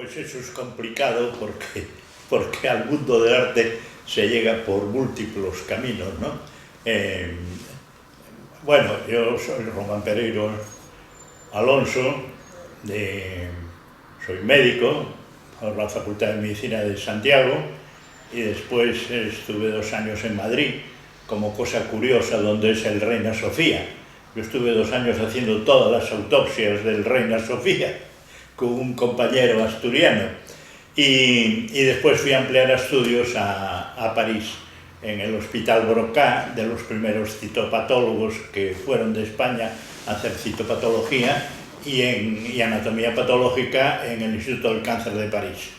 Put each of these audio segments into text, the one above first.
Pues eso es complicado porque al mundo del arte se llega por múltiples caminos, ¿no? Bueno, yo soy Román Pereiro Alonso, soy médico por la Facultad de Medicina de Santiago y después estuve 2 años en Madrid, como cosa curiosa, donde es el Reina Sofía. Yo estuve 2 años haciendo todas las autopsias del Reina Sofía con un compañero asturiano y después fui a ampliar estudios a París, en el Hospital Broca, de los primeros citopatólogos que fueron de España a hacer citopatología y anatomía patológica en el Instituto del Cáncer de París.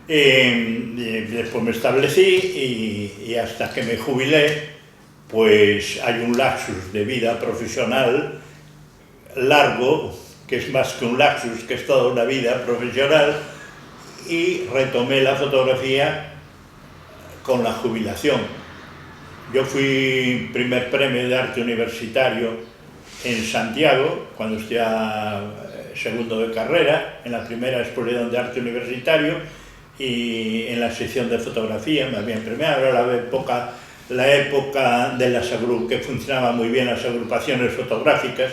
Después me establecí y hasta que me jubilé, pues hay un lapsus de vida profesional largo, que es más que un lapsus, que es toda una vida profesional, y retomé la fotografía con la jubilación. Yo fui primer premio de arte universitario en Santiago, cuando estudiaba segundo de carrera, en la primera exposición de arte universitario, y en la sección de fotografía me habían premiado. Era la época de que funcionaban muy bien las agrupaciones fotográficas.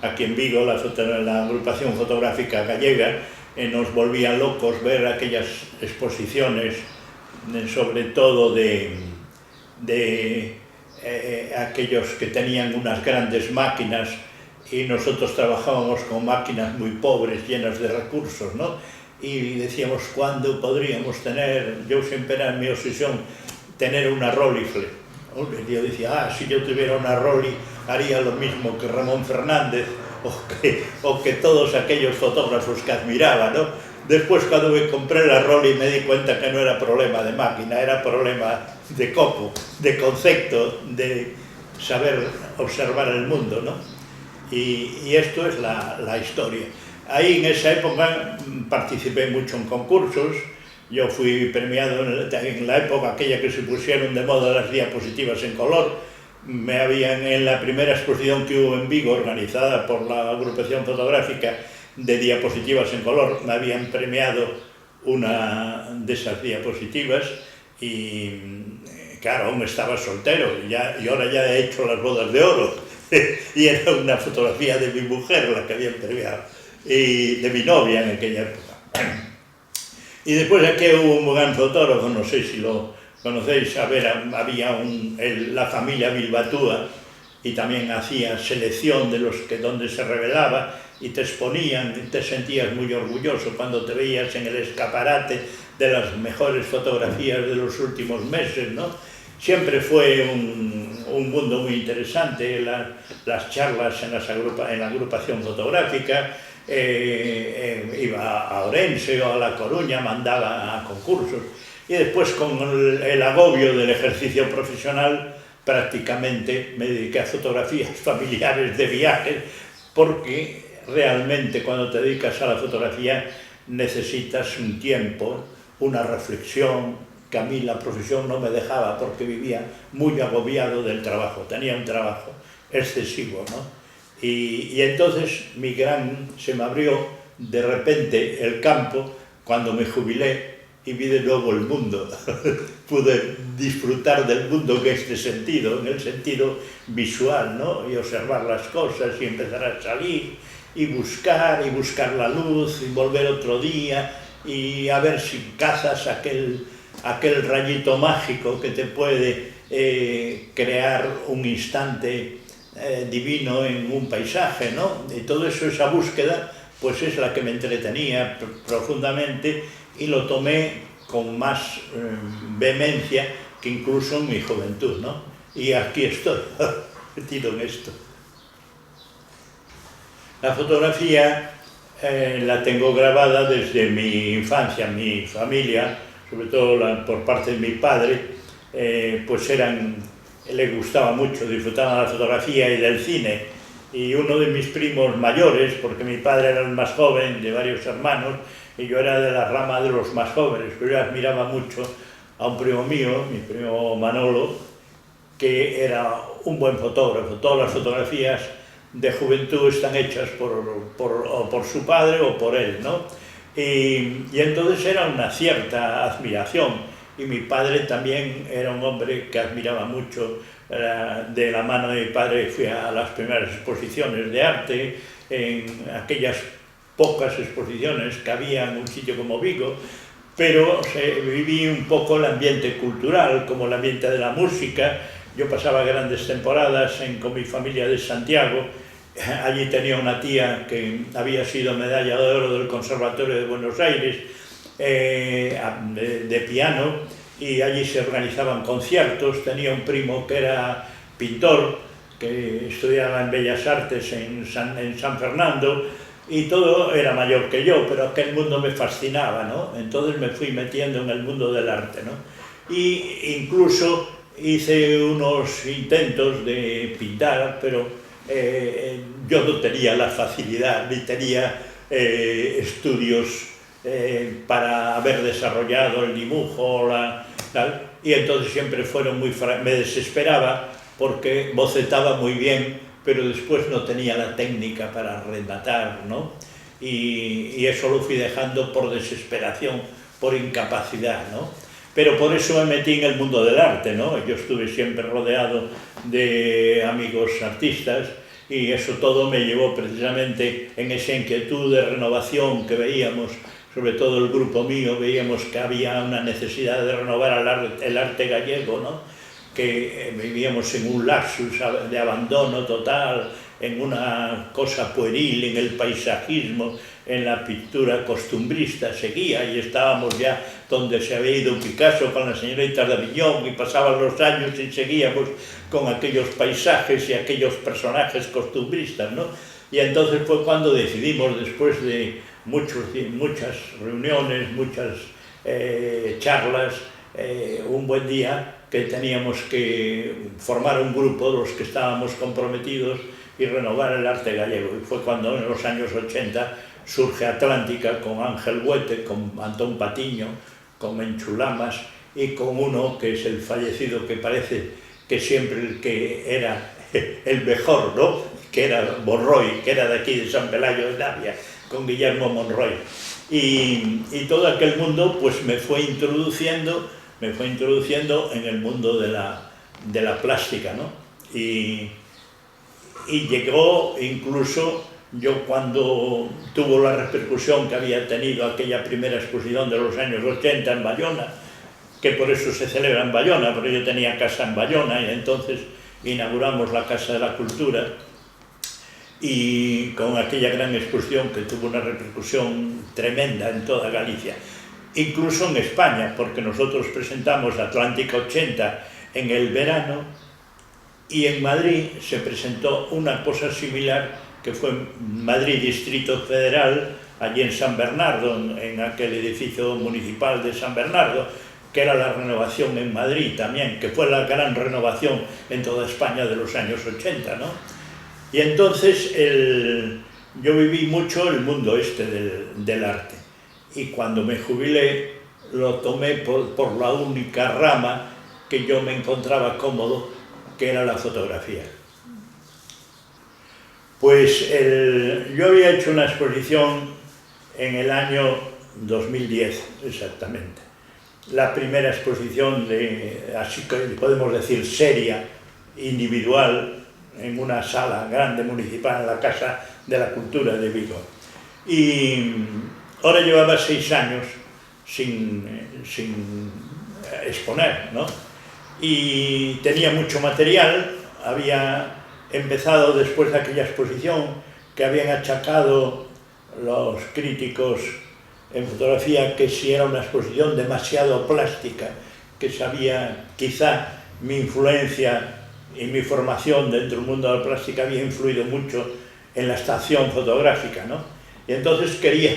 Aquí en Vigo, la agrupación fotográfica gallega, nos volvía locos ver aquellas exposiciones, sobre todo de aquellos que tenían unas grandes máquinas, y nosotros trabajábamos con máquinas muy pobres, llenas de recursos, ¿no? Y decíamos, ¿cuándo podríamos tener? Yo siempre era mi obsesión tener una Rolleifle. Yo decía, si yo tuviera una Rolleifle haría lo mismo que Ramón Fernández o que todos aquellos fotógrafos que admiraba, ¿no? Después, cuando me compré la Rolleifle, me di cuenta que no era problema de máquina, era problema de coco, de concepto, de saber observar el mundo, ¿no? Y esto es la historia. Ahí, en esa época, participé mucho en concursos. Yo fui premiado en la época aquella que se pusieron de moda las diapositivas en color. En la primera exposición que hubo en Vigo, organizada por la agrupación fotográfica de diapositivas en color, me habían premiado una de esas diapositivas y, claro, aún estaba soltero y ahora ya he hecho las bodas de oro y era una fotografía de mi mujer la que habían premiado y de mi novia en aquella época. Y después aquí hubo un gran fotógrafo, no sé si lo conocéis, había la familia Bilbatúa, y también hacía selección de donde se revelaba y te exponían, y te sentías muy orgulloso cuando te veías en el escaparate de las mejores fotografías de los últimos meses, ¿no? Siempre fue un mundo muy interesante, las charlas en la agrupación fotográfica. Iba a Orense o a La Coruña, mandaba a concursos, y después, con el agobio del ejercicio profesional, prácticamente me dediqué a fotografías familiares de viajes, porque realmente cuando te dedicas a la fotografía necesitas un tiempo, una reflexión, que a mí la profesión no me dejaba porque vivía muy agobiado del trabajo, tenía un trabajo excesivo, ¿no? Y entonces se me abrió de repente el campo cuando me jubilé y vi de nuevo el mundo. Pude disfrutar del mundo en este sentido, en el sentido visual, ¿no? Y observar las cosas y empezar a salir y buscar la luz y volver otro día y a ver si cazas aquel rayito mágico que te puede crear un instante divino en un paisaje, ¿no? Y todo eso, esa búsqueda, pues es la que me entretenía profundamente y lo tomé con más vehemencia que incluso en mi juventud, ¿no? Y aquí estoy, metido en esto. La fotografía la tengo grabada desde mi infancia. Mi familia, sobre todo por parte de mi padre, pues le gustaba mucho, disfrutaba de la fotografía y del cine, y uno de mis primos mayores, porque mi padre era el más joven de varios hermanos y yo era de la rama de los más jóvenes, pero yo admiraba mucho a un primo mío, mi primo Manolo, que era un buen fotógrafo. Todas las fotografías de juventud están hechas por su padre o por él, ¿no? Y entonces era una cierta admiración. Y mi padre también era un hombre que admiraba mucho. De la mano de mi padre fui a las primeras exposiciones de arte, en aquellas pocas exposiciones que había en un sitio como Vigo, pero viví un poco el ambiente cultural, como el ambiente de la música. Yo pasaba grandes temporadas con mi familia de Santiago. Allí tenía una tía que había sido medalla de oro del Conservatorio de Buenos Aires, de piano, y allí se organizaban conciertos. Tenía un primo que era pintor, que estudiaba en Bellas Artes en San Fernando, y todo era mayor que yo, pero aquel mundo me fascinaba, ¿no? Entonces me fui metiendo en el mundo del arte, ¿no? Y incluso hice unos intentos de pintar, pero yo no tenía la facilidad, ni tenía estudios para haber desarrollado el dibujo, tal, y entonces siempre fueron me desesperaba porque bocetaba muy bien, pero después no tenía la técnica para rematar, ¿no? Y eso lo fui dejando por desesperación, por incapacidad, ¿no? Pero por eso me metí en el mundo del arte, ¿no? Yo estuve siempre rodeado de amigos artistas, y eso todo me llevó precisamente en esa inquietud de renovación que veíamos, sobre todo el grupo mío, veíamos que había una necesidad de renovar el arte gallego, ¿no? Que vivíamos en un lapsus de abandono total, en una cosa pueril, en el paisajismo, en la pintura costumbrista seguía, y estábamos ya donde se había ido Picasso con las señoritas de Aviñón, y pasaban los años y seguíamos con aquellos paisajes y aquellos personajes costumbristas, ¿no? Y entonces fue cuando decidimos, después de muchas reuniones, muchas charlas, un buen día, que teníamos que formar un grupo, los que estábamos comprometidos, y renovar el arte gallego. Y fue cuando en los años 80 surge Atlántica con Ángel Huete, con Antón Patiño, con Menchu Lamas, y con uno que es el fallecido, que parece que siempre el que era el mejor, ¿no? Que era Monroy, que era de aquí de San Pelayo de Navia, con Guillermo Monroy. Y todo aquel mundo pues me fue introduciendo en el mundo de la plástica, ¿no? Y llegó incluso, yo cuando tuvo la repercusión que había tenido aquella primera exposición de los años 80 en Bayona, que por eso se celebra en Bayona, porque yo tenía casa en Bayona, y entonces inauguramos la Casa de la Cultura, y con aquella gran exposición que tuvo una repercusión tremenda en toda Galicia, incluso en España, porque nosotros presentamos Atlántica 80 en el verano, y en Madrid se presentó una cosa similar, que fue en Madrid Distrito Federal, allí en San Bernardo, en aquel edificio municipal de San Bernardo, que era la renovación en Madrid también, que fue la gran renovación en toda España de los años 80, ¿no? Y entonces yo viví mucho el mundo del arte, y cuando me jubilé lo tomé por la única rama que yo me encontraba cómodo, que era la fotografía. Pues yo había hecho una exposición en el año 2010, exactamente. La primera exposición, así que podemos decir seria, individual, en una sala grande municipal, en la Casa de la Cultura de Vigo. Y ahora llevaba 6 años sin exponer, ¿no? Y tenía mucho material. Había empezado después de aquella exposición, que habían achacado los críticos en fotografía que si era una exposición demasiado plástica, que sabía, quizá mi influencia y mi formación dentro del mundo de la plástica había influido mucho en la estación fotográfica, ¿no? Y entonces quería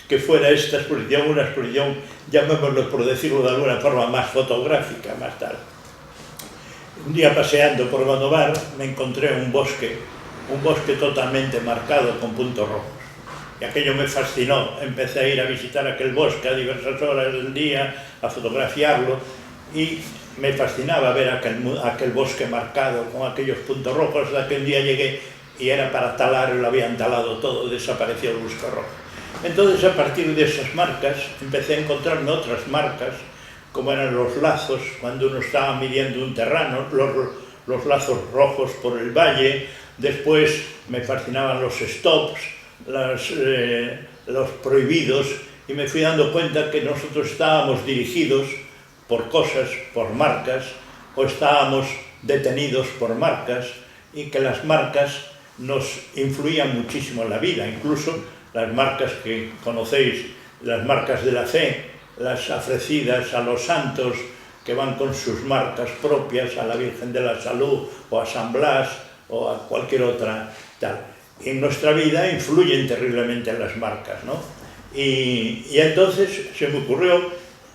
que fuera esta exposición una exposición, llamémoslo por decirlo de alguna forma, más fotográfica, más tal. Un día paseando por Gondomar me encontré un bosque totalmente marcado con puntos rojos. Y aquello me fascinó. Empecé a ir a visitar aquel bosque a diversas horas del día, a fotografiarlo, y me fascinaba ver aquel bosque marcado con aquellos puntos rojos, hasta que un día llegué y era para talar, y lo habían talado todo, desapareció el bosque rojo. Entonces, a partir de esas marcas, empecé a encontrarme otras marcas, como eran los lazos, cuando uno estaba midiendo un terreno, los lazos rojos por el valle. Después me fascinaban los stops, los prohibidos, y me fui dando cuenta que nosotros estábamos dirigidos por cosas, por marcas, o estábamos detenidos por marcas, y que las marcas nos influían muchísimo en la vida. Incluso las marcas que conocéis, las marcas de la fe, las ofrecidas a los santos, que van con sus marcas propias, a la Virgen de la Salud, o a San Blas, o a cualquier otra tal. En nuestra vida influyen terriblemente las marcas, ¿no? Y entonces se me ocurrió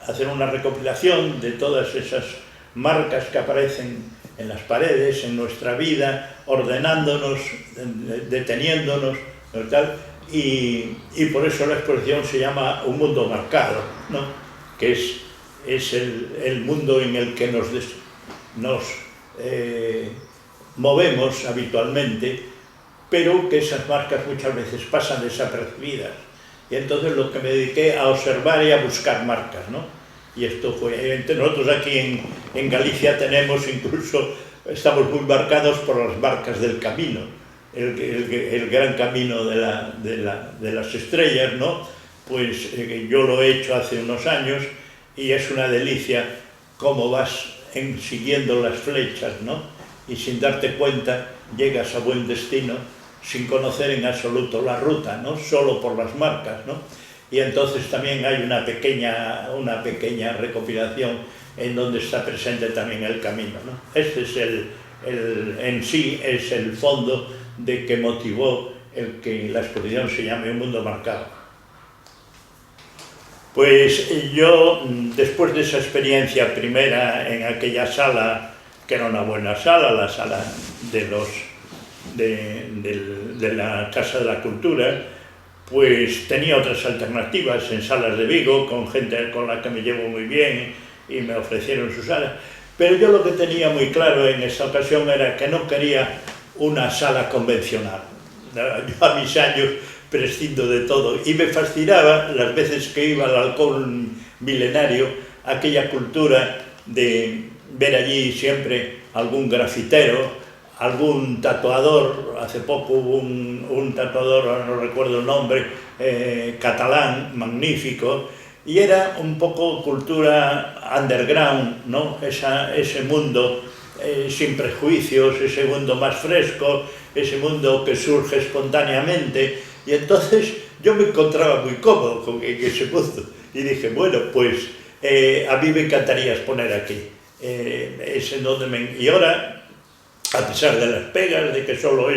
hacer una recopilación de todas esas marcas que aparecen en las paredes, en nuestra vida, ordenándonos, deteniéndonos, tal. Y por eso la exposición se llama Un mundo marcado, ¿no? Que es el mundo en el que nos movemos habitualmente, pero que esas marcas muchas veces pasan desapercibidas. Y entonces lo que me dediqué a observar y a buscar marcas, ¿no? Y esto fue, entre nosotros aquí en Galicia tenemos incluso, estamos muy marcados por las marcas del camino, el gran camino de las estrellas, ¿no? Pues yo lo he hecho hace unos años y es una delicia cómo vas siguiendo las flechas, ¿no? Y sin darte cuenta llegas a buen destino sin conocer en absoluto la ruta, ¿no? Solo por las marcas, ¿no? Y entonces también hay una pequeña recopilación en donde está presente también el camino, ¿no? Este es en sí es el fondo de que motivó el que la exposición se llame Un mundo marcado. Pues yo, después de esa experiencia primera en aquella sala, que era una buena sala, la sala de la Casa de la Cultura, pues tenía otras alternativas en salas de Vigo, con gente con la que me llevo muy bien y me ofrecieron su sala. Pero yo lo que tenía muy claro en esa ocasión era que no quería una sala convencional. Yo a mis años prescindo de todo y me fascinaba las veces que iba al halcón milenario, aquella cultura de ver allí siempre algún grafitero, algún tatuador. Hace poco hubo un tatuador, ahora no recuerdo el nombre, catalán, magnífico, y era un poco cultura underground, ¿no? Ese mundo sin prejuicios, ese mundo más fresco, ese mundo que surge espontáneamente, y entonces yo me encontraba muy cómodo con ese mundo, y dije, bueno, pues a mí me encantaría exponer aquí, es en donde y ahora, a pesar de las pegas, de que solo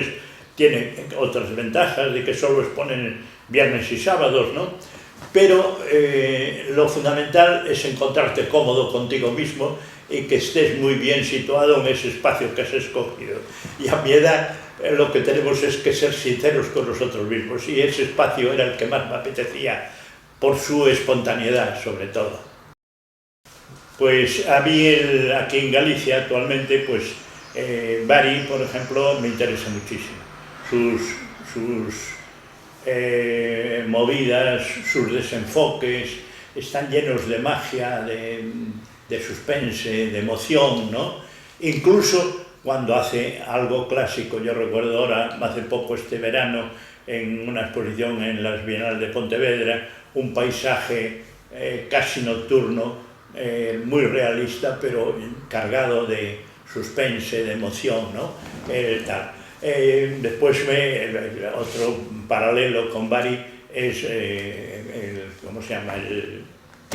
tiene otras ventajas, de que solo exponen viernes y sábados, ¿no? Pero lo fundamental es encontrarte cómodo contigo mismo y que estés muy bien situado en ese espacio que has escogido. Y a mi edad lo que tenemos es que ser sinceros con nosotros mismos, y ese espacio era el que más me apetecía por su espontaneidad, sobre todo. Pues a mí aquí en Galicia actualmente, pues Bari, por ejemplo, me interesa muchísimo. Sus movidas, sus desenfoques, están llenos de magia, de suspense, de emoción, ¿no? Incluso cuando hace algo clásico. Yo recuerdo ahora, hace poco este verano, en una exposición en las Bienales de Pontevedra, un paisaje casi nocturno, muy realista, pero cargado de suspense, de emoción, ¿no? Después otro paralelo con Bari es, ¿cómo se llama? El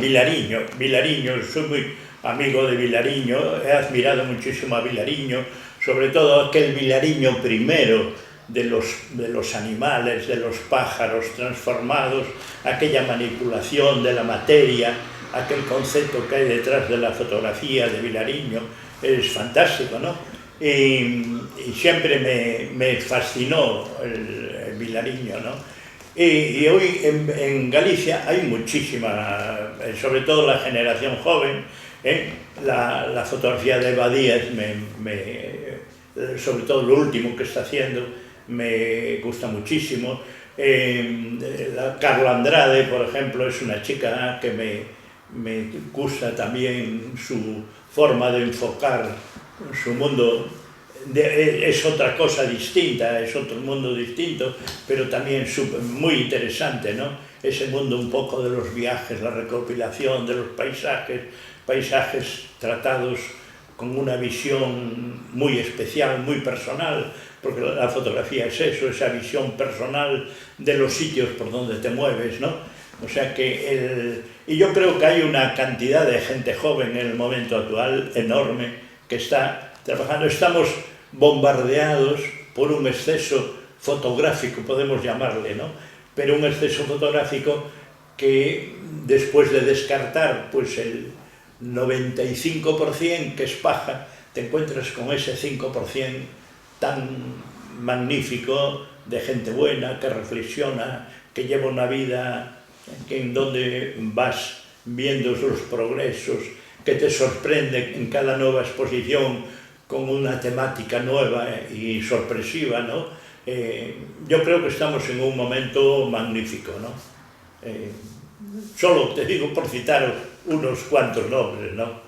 Vilariño. Vilariño, soy muy amigo de Vilariño, he admirado muchísimo a Vilariño, sobre todo aquel Vilariño primero de los animales, de los pájaros transformados, aquella manipulación de la materia, aquel concepto que hay detrás de la fotografía de Vilariño, es fantástico, ¿no? Y siempre me fascinó el Vilariño, ¿no? Y hoy en Galicia hay muchísima, sobre todo la generación joven, la fotografía de Eva Díaz, sobre todo lo último que está haciendo, me gusta muchísimo. La Carla Andrade, por ejemplo, es una chica que me gusta también su forma de enfocar su mundo. Es otra cosa distinta, es otro mundo distinto, pero también muy interesante, ¿no? Ese mundo un poco de los viajes, la recopilación de los paisajes tratados con una visión muy especial, muy personal, porque la fotografía es eso, esa visión personal de los sitios por donde te mueves, ¿no? O sea que y yo creo que hay una cantidad de gente joven en el momento actual enorme que está trabajando. Estamos bombardeados por un exceso fotográfico, podemos llamarle, ¿no? Pero un exceso fotográfico que después de descartar pues el 95% que es paja, te encuentras con ese 5% tan magnífico de gente buena, que reflexiona, que lleva una vida en donde vas viendo los progresos, que te sorprende en cada nueva exposición con una temática nueva y sorpresiva, ¿no? Yo creo que estamos en un momento magnífico, ¿no? Solo te digo por citar unos cuantos nombres, ¿no?